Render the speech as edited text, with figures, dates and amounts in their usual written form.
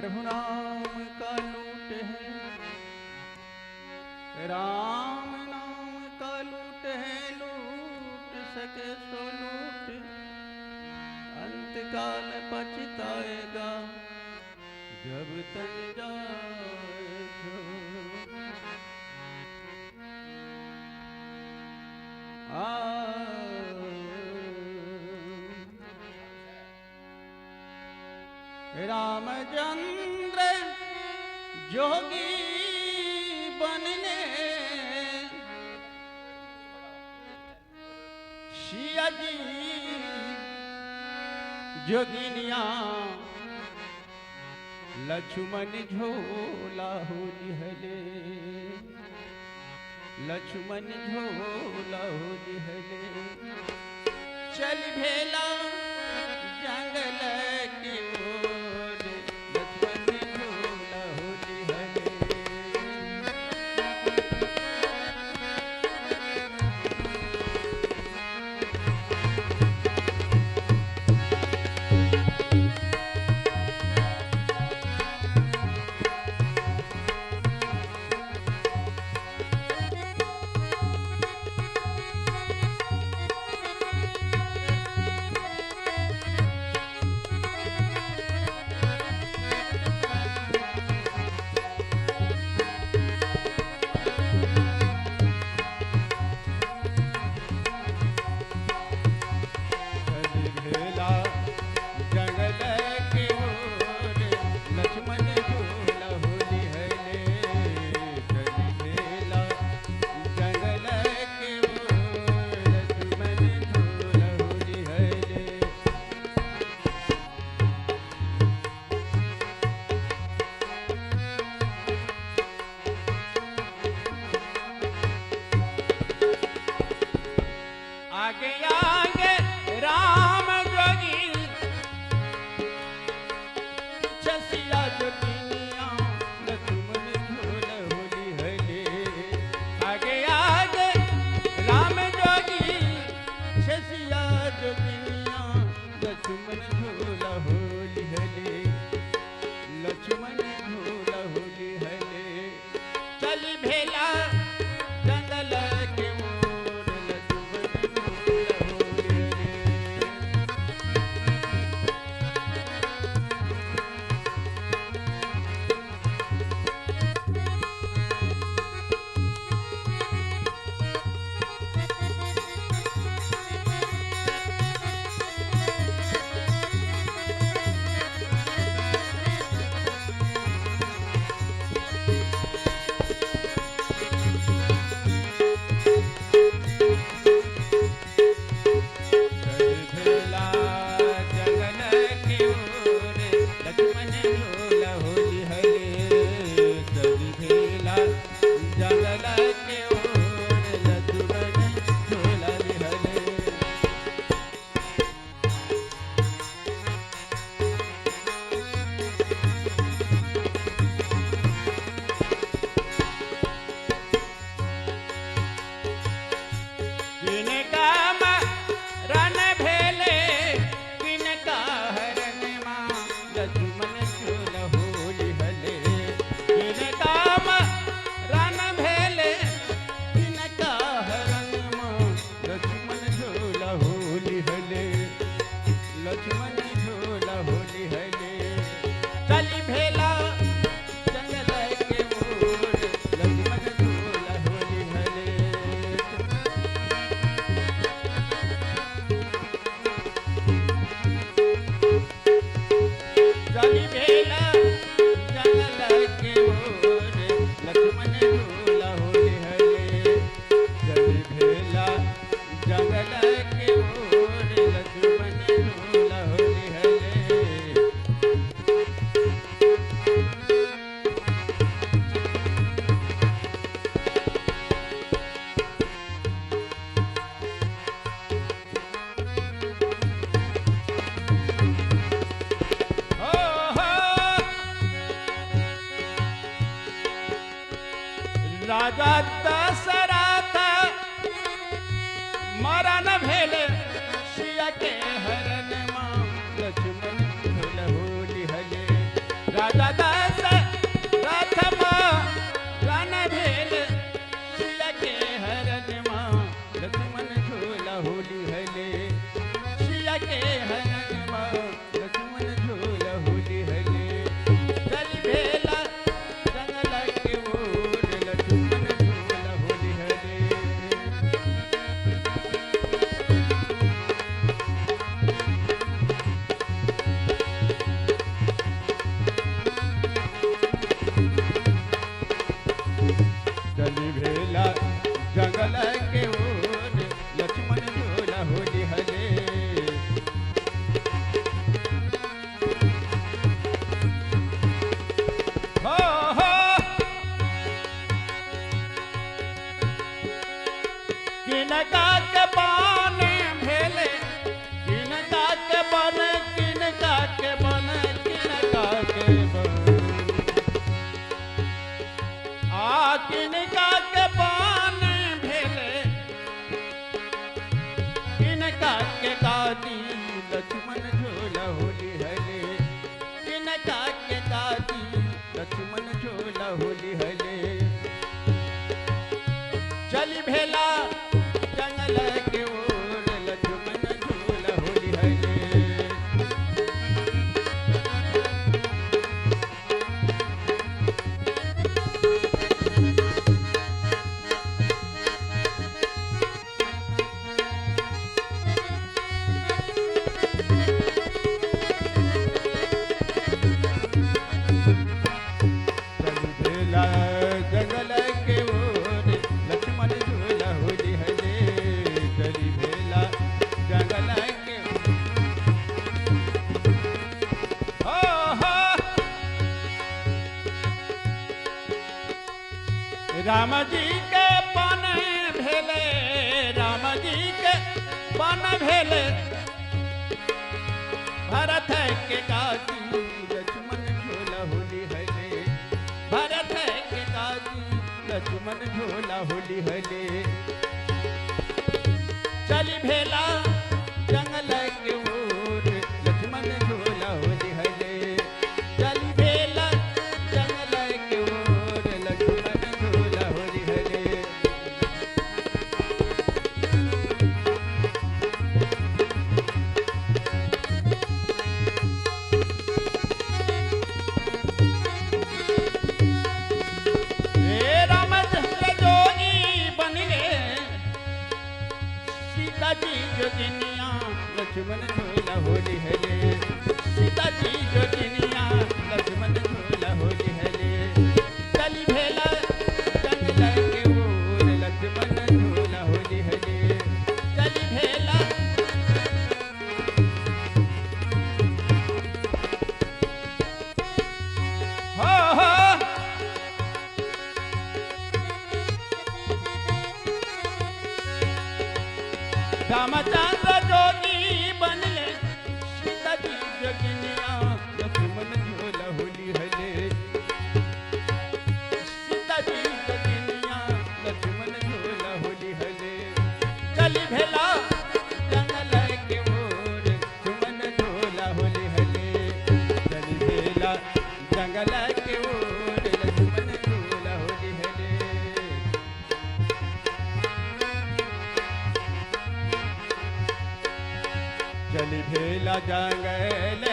प्रभु नाम का लूट है, राम नाम का लूट है, लूट सके सो लूट, अंत काल पछताएगा जब तन जाए रामचंद्र जोगी बनने, सिया जी जोगिनिया, लक्ष्मण झोला होली हले, लक्ष्मण झोला होली हले, चल भेला जंगल की ओर, लक्ष्मण झोला होली हले। आगे आगे राम जोगी, छसिया जोगिनिया, लक्ष्मण झोला होली हले। आगे आगे राम जोगी, छसिया जोगिनिया, लक्ष्मण झोला होली हले, लक्ष्मण झोला होली हले। चल भेला जंगल के राजा दशरथ मरण भेल, सिया के हरण मां, लक्ष्मण झोला होली हले। राजा किनका के बन भेले किनका के बन किनका के बन किनका के बन आ किनका के बन भेले किनका के दादी लक्ष्मण झोला होली हले किनका के दादी लक्ष्मण झोला होली हले चली भेला जंगल के ओर लक्ष्मण झोला होली हले जंगल के ओर लक्ष्मण झोला होली हले चली भेला जंगल के राम जी के बन भेले राम जी के बन भेले भरत के दादी लक्ष्मण झोला होली हले भरत के दादी लक्ष्मण झोला होली हले चली भेला जंगल के ओर लक्ष्मण झोला होली हले चली भेला जंगल के ओर लक्ष्मण झोला होली हले जी जोगिनिया लक्ष्मण झोला होली हले सीता जी जोगिनिया लक्ष्मण झोला होली हले चली भेला जंगल के ओर लक्ष्मण झोला होली हले चली भेला हो रामचंद्र जोगी बनले सीता जी जोगिनिया लक्ष्मण झोला होली हले सीता जी जोगिनिया लक्ष्मण झोला होली हले चली भेला जंगल के ओर लक्ष्मण झोला होली हले चली भेला जंगल के ओर लक्ष्मण झोला होली हले चली भेला जंगल